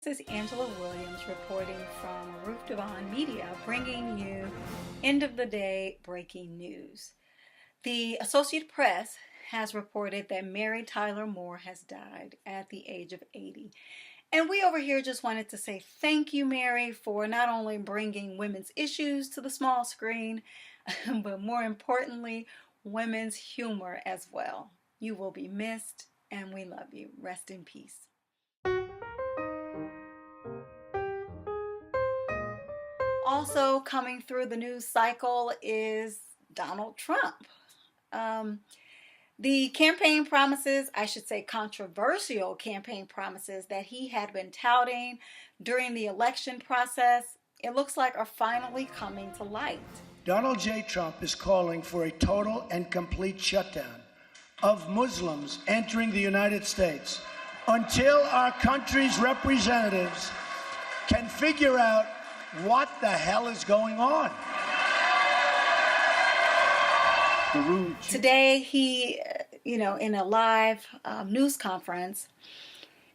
This is Angela Williams reporting from Ruth, Devon Media, bringing you end of the day breaking news. The Associated Press has reported that Mary Tyler Moore has died at the age of 80. And we over here just wanted to say thank you, Mary, for not only bringing women's issues to the small screen, but more importantly, women's humor as well. You will be missed, and we love you. Rest in peace. Also coming through the news cycle is Donald Trump. The campaign promises, I should say controversial campaign promises that he had been touting during the election process, it looks like are finally coming to light. Donald J. Trump is calling for a total and complete shutdown of Muslims entering the United States until our country's representatives can figure out what the hell is going on. Today, he, in a live news conference,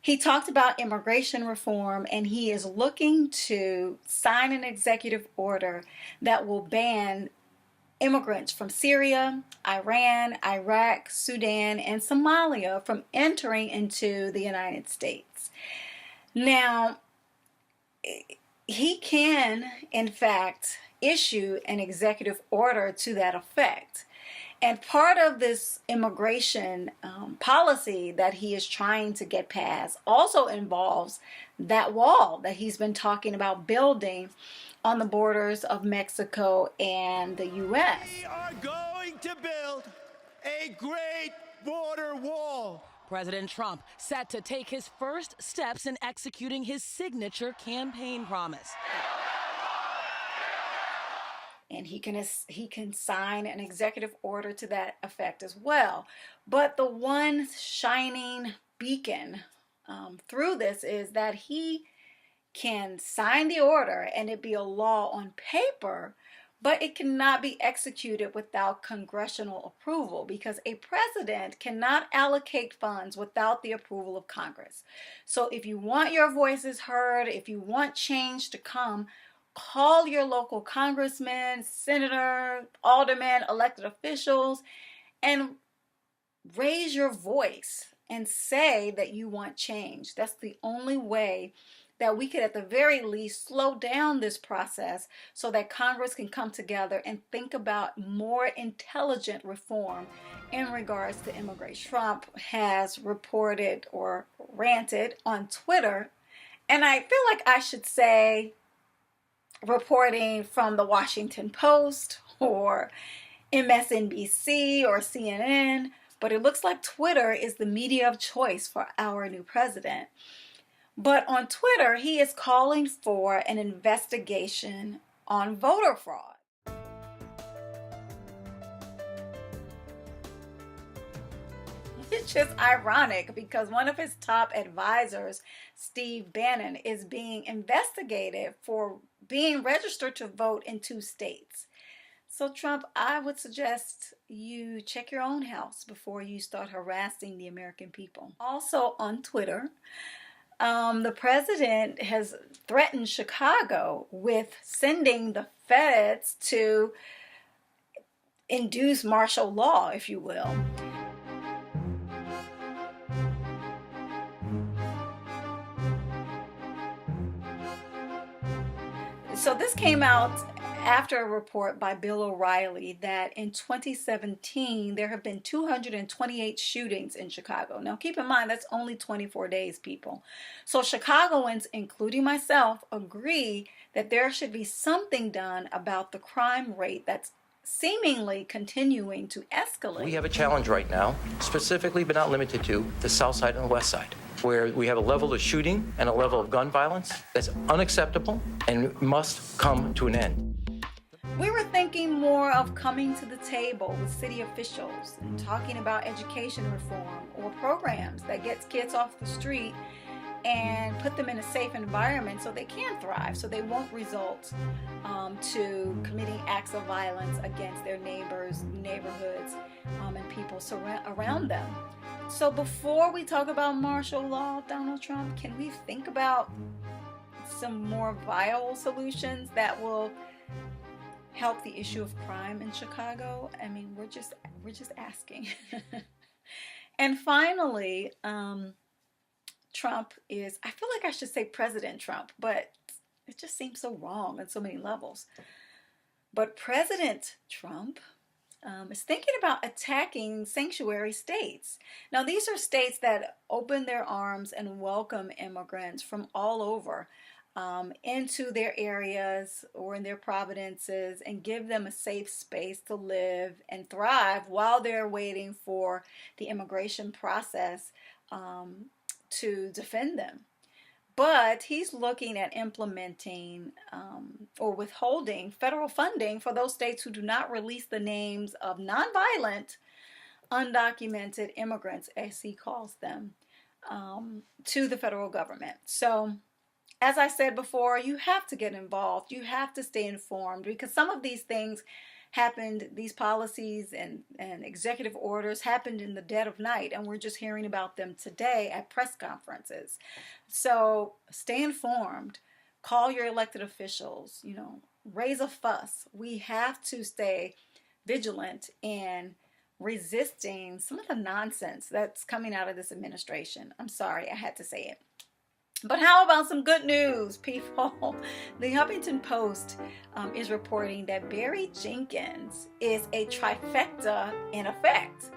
he talked about immigration reform, and he is looking to sign an executive order that will ban immigrants from Syria, Iran, Iraq, Sudan, and Somalia from entering into the United States. Now, he can, in fact, issue an executive order to that effect. And part of this immigration policy that he is trying to get passed also involves that wall that he's been talking about building on the borders of Mexico and the U.S. We are going to build a great border wall. President Trump set to take his first steps in executing his signature campaign promise. And he can sign an executive order to that effect as well. But the one shining beacon through this is that he can sign the order and it be a law on paper, but it cannot be executed without congressional approval, because a president cannot allocate funds without the approval of Congress. So if you want your voices heard, if you want change to come, call your local congressmen, senator, aldermen, elected officials, and raise your voice and say that you want change. That's the only way that we could at the very least slow down this process so that Congress can come together and think about more intelligent reform in regards to immigration. Trump has reported or ranted on Twitter, and I feel like I should say reporting from the Washington Post or MSNBC or CNN, but it looks like Twitter is the media of choice for our new president. But on Twitter, he is calling for an investigation on voter fraud. It's just ironic because one of his top advisors, Steve Bannon, is being investigated for being registered to vote in 2 states. So Trump, I would suggest you check your own house before you start harassing the American people. Also on Twitter, the president has threatened Chicago with sending the feds to induce martial law, if you will. So this came out after a report by Bill O'Reilly that in 2017 there have been 228 shootings in Chicago. Now keep in mind that's only 24 days, people. So Chicagoans, including myself, agree that there should be something done about the crime rate that's seemingly continuing to escalate. We have a challenge right now, specifically but not limited to the South Side and the West Side, where we have a level of shooting and a level of gun violence that's unacceptable and must come to an end. We were thinking more of coming to the table with city officials and talking about education reform or programs that gets kids off the street and put them in a safe environment so they can thrive, so they won't result to committing acts of violence against their neighbors, neighborhoods, and people around them. So before we talk about martial law, Donald Trump, can we think about some more viable solutions that will help the issue of crime in Chicago? I mean, we're just asking. And finally, Trump is, I feel like I should say President Trump, but it just seems so wrong on so many levels. But President Trump is thinking about attacking sanctuary states. Now, these are states that open their arms and welcome immigrants from all over into their areas or in their providences and give them a safe space to live and thrive while they're waiting for the immigration process to defend them. But he's looking at implementing or withholding federal funding for those states who do not release the names of nonviolent, undocumented immigrants, as he calls them, to the federal government. So, as I said before, you have to get involved. You have to stay informed because some of these things happened, these policies and executive orders happened in the dead of night, and we're just hearing about them today at press conferences. So stay informed, call your elected officials, raise a fuss. We have to stay vigilant in resisting some of the nonsense that's coming out of this administration. I'm sorry, I had to say it. But how about some good news, people? The Huffington Post is reporting that Barry Jenkins is a trifecta in effect.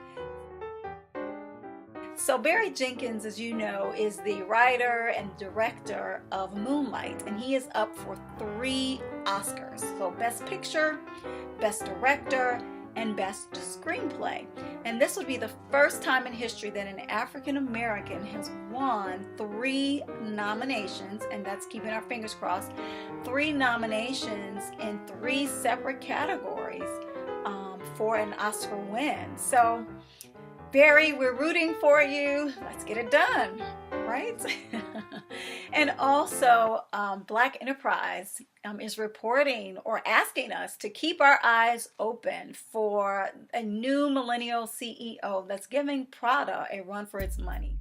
So Barry Jenkins, as you know, is the writer and director of Moonlight, and he is up for 3 Oscars. So Best Picture, Best Director, and Best Screenplay. And this would be the first time in history that an African American has won 3 nominations, and that's keeping our fingers crossed, 3 nominations in 3 separate categories for an Oscar win. So, Barry, we're rooting for you. Let's get it done, right? And also, Black Enterprise is reporting or asking us to keep our eyes open for a new millennial CEO that's giving Prada a run for its money.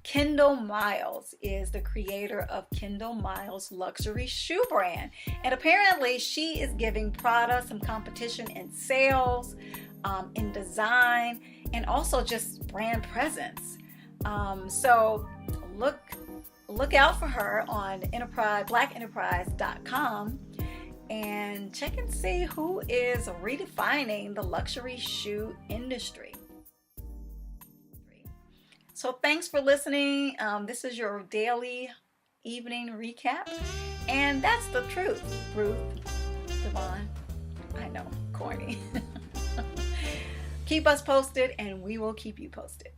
Kendall Miles is the creator of Kendall Miles luxury shoe brand. And apparently she is giving Prada some competition in sales, in design, and also just brand presence. So look out for her on blackenterprise.com and check and see who is redefining the luxury shoe industry. So thanks for listening. This is your daily evening recap. And that's the truth, Ruth, Devon. I know, corny. Keep us posted and we will keep you posted.